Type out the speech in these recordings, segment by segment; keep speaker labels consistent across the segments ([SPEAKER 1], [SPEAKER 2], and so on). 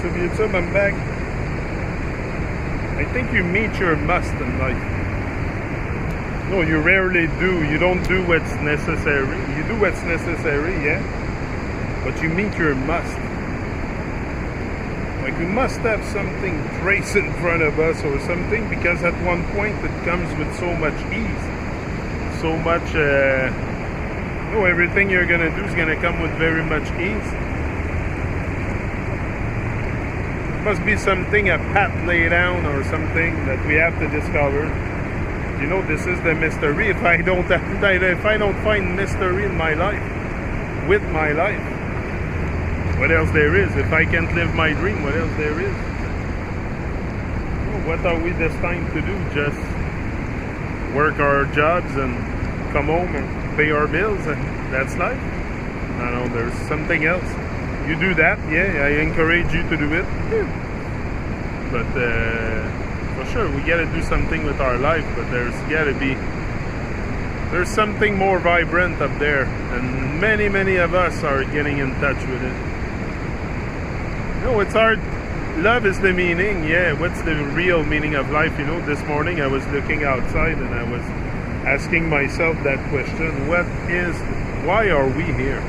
[SPEAKER 1] sur YouTube, I'm back. I think you meet your must in life. No, you rarely do. You don't do what's necessary. You do what's necessary, yeah. But you meet your must. Like we must have something traced in front of us or something, because at one point it comes with so much ease. So much, everything you're gonna do is gonna come with very much ease. Must be something, a path laid down or something that we have to discover. You know, this is the mystery. If I don't find mystery in my life, with my life, what else there is? If I can't live my dream, what else there is? What are we destined to do? Just work our jobs and come home and pay our bills, and that's life? No, there's something else. You do that, yeah, I encourage you to do it. Yeah. But for sure, we gotta do something with our life, but there's something more vibrant up there, and many of us are getting in touch with it. You know, it's hard. Love is the meaning, yeah. What's the real meaning of life? You know, this morning I was looking outside and I was asking myself that question. Why are we here?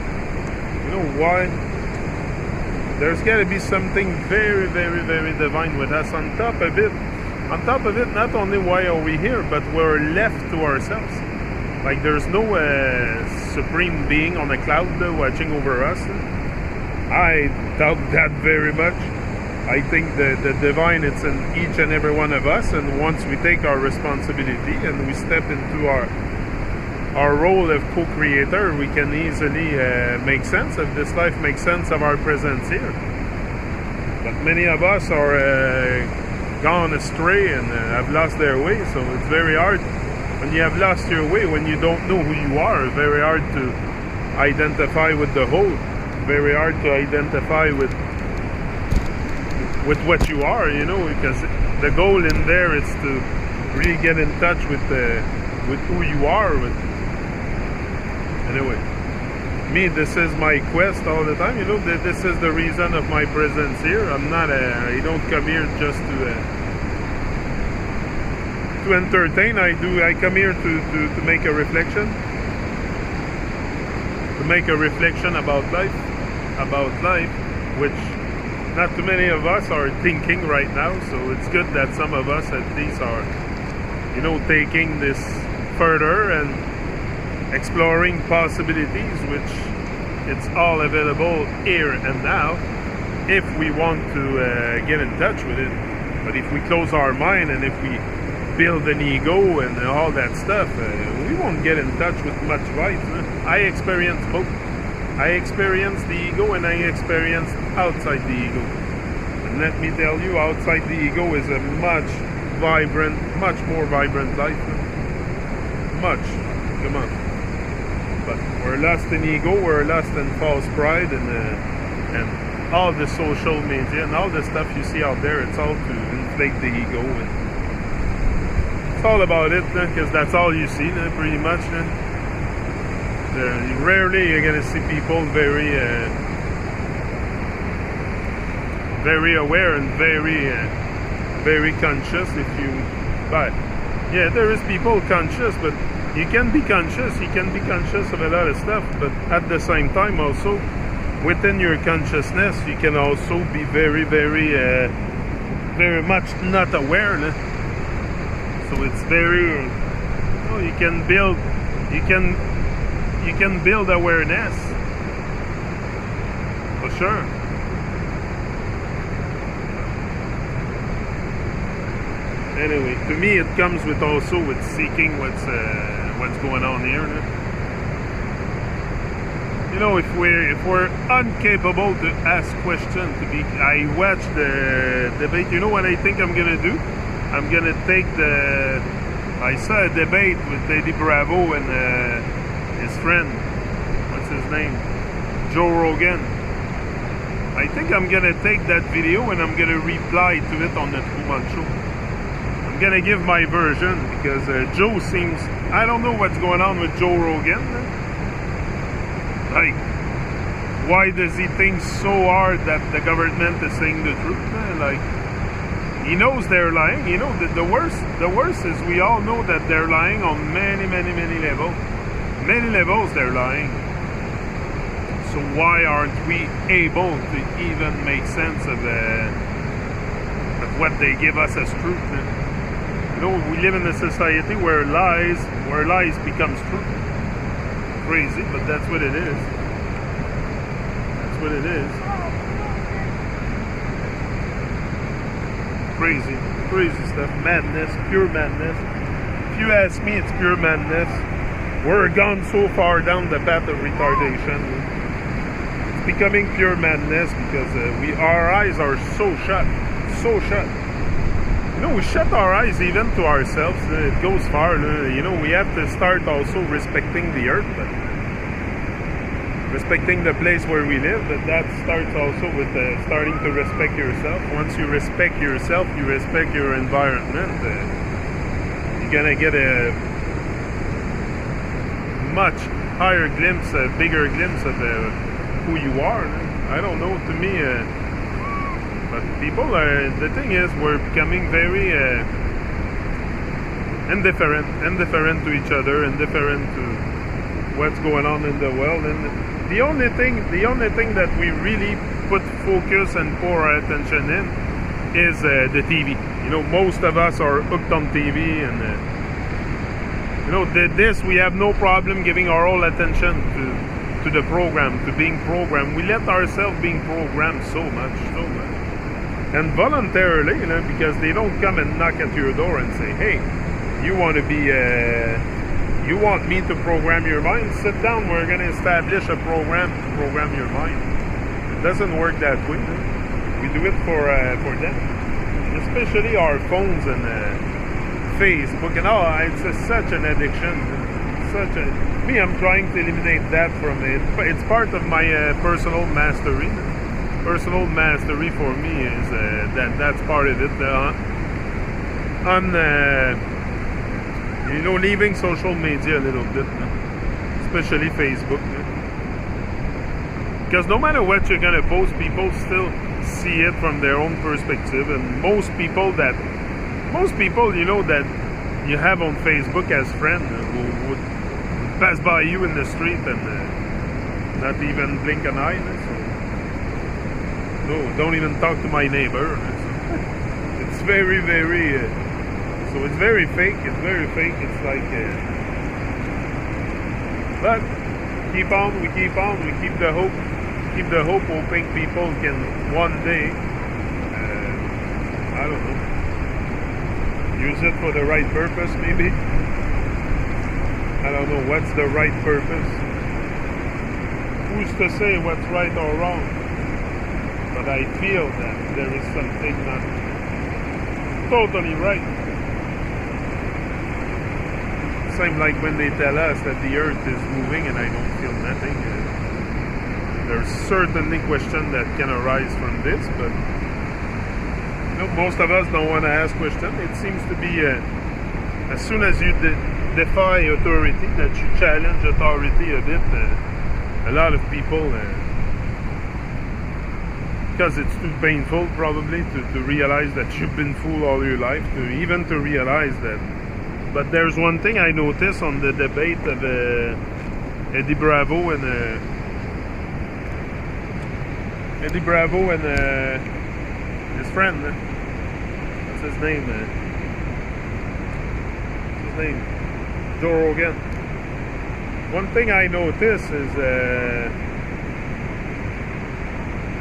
[SPEAKER 1] You know, why? There's got to be something very divine with us. On top of it, not only why are we here, but we're left to ourselves. Like there's no supreme being on a cloud watching over us. I doubt that very much. I think the divine, it's in each and every one of us, and once we take our responsibility and we step into our role of co-creator, we can easily make sense of this life, make sense of our presence here. But many of us are gone astray and have lost their way, so it's very hard. When you have lost your way, when you don't know who you are, it's very hard to identify with the whole, very hard to identify with what you are, you know, because the goal in there is to really get in touch with who you are. Anyway, me, this is my quest all the time. You know, this is the reason of my presence here. I don't come here just to entertain. I come here to make a reflection. To make a reflection about life, which not too many of us are thinking right now, so it's good that some of us at least are, you know, taking this further and exploring possibilities, which it's all available here and now if we want to get in touch with it. But if we close our mind and if we build an ego and all that stuff, we won't get in touch with much life. I experience both. I experience the ego and I experience outside the ego. And let me tell you, outside the ego is a much more vibrant life. Much. Come on. But we're lost in ego, we're lost in false pride, and all the social media and all the stuff you see out there, it's all to inflate the ego. And it's all about it, because that's all you see, pretty much. Rarely you're gonna see people very aware and very conscious. But yeah, there is people conscious, but you can be conscious of a lot of stuff, but at the same time also within your consciousness you can also be very much not aware. So it's very, you can build awareness for sure. Anyway, to me it comes with seeking what's going on here. You know, if we're incapable to ask questions, I watched the debate. You know what I think I'm gonna do? I'm gonna take I saw a debate with Lady Bravo and his friend, what's his name, Joe Rogan. I think I'm gonna take that video and I'm gonna reply to it on the Truman Show. I'm gonna give my version, because Joe seems, I don't know what's going on with Joe Rogan. Like, why does he think so hard that the government is saying the truth? Like, he knows they're lying. You know, the worst is we all know that they're lying on many levels. Many levels they're lying. So why aren't we able to even make sense of what they give us as truth? You know, we live in a society where lies becomes truth. Crazy, but that's what it is. That's what it is. Crazy stuff. Madness, pure madness. If you ask me, it's pure madness. We're gone so far down the path of retardation. It's becoming pure madness because our eyes are so shut. You know, we shut our eyes even to ourselves. It goes far. You know, we have to start also respecting the earth, but respecting the place where we live. But that starts also with starting to respect yourself. Once you respect yourself, you respect your environment. You're gonna get a much higher glimpse, a bigger glimpse of who you are. I don't know. To me. But people the thing is, we're becoming very indifferent to each other, indifferent to what's going on in the world. And the only thing that we really put focus and pour our attention in is the TV. You know, most of us are hooked on TV, and you know, this we have no problem giving our whole attention to the program, to being programmed. We let ourselves being programmed so much. And voluntarily, you know, because they don't come and knock at your door and say, hey, you want me to program your mind? Sit down, we're going to establish a program to program your mind. It doesn't work that way. No? We do it for them. Especially our phones and Facebook. And it's such an addiction. Me, I'm trying to eliminate that from it. It's part of my personal mastery. Personal mastery for me is that's part of it. You know, leaving social media a little bit, especially Facebook. Because no matter what you're gonna post, people still see it from their own perspective, and most people, you know, that you have on Facebook as friends who would pass by you in the street and not even blink an eye. No, don't even talk to my neighbor. It's very, so it's very fake. It's very fake. It's like, but we keep the hope, hoping people can one day, I don't know, use it for the right purpose, maybe. I don't know what's the right purpose. Who's to say what's right or wrong? But I feel that there is something not totally right. Same like when they tell us that the earth is moving and I don't feel nothing. There's certainly questions that can arise from this, but you know, most of us don't want to ask questions. It seems to be as soon as you defy authority, that you challenge authority a bit, a lot of people, because it's too painful probably to realize that you've been fooled all your life, to realize that. But there's one thing I noticed on the debate of Eddie Bravo and his friend. What's his name? Joe Rogan. One thing I noticed is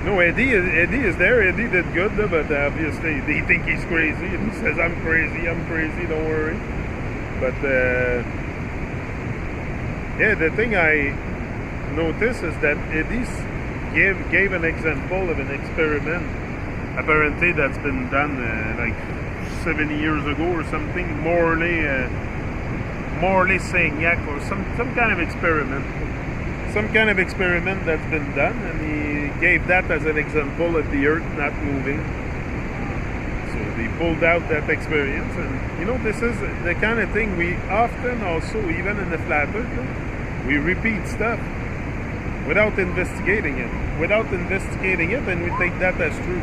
[SPEAKER 1] no, Eddie is there. Eddie did good, but obviously they think he's crazy. And he says, I'm crazy, don't worry. But yeah, the thing I noticed is that Eddie gave an example of an experiment, apparently that's been done like 70 years ago or something, Morley Sagnac, or some kind of experiment. Some kind of experiment that's been done, and he gave that as an example of the earth not moving. So they pulled out that experience, and you know, this is the kind of thing we often also, even in the flat earth, we repeat stuff. without investigating it. Without investigating it, then we take that as true.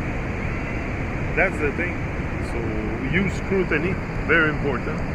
[SPEAKER 1] That's the thing. So use scrutiny, very important.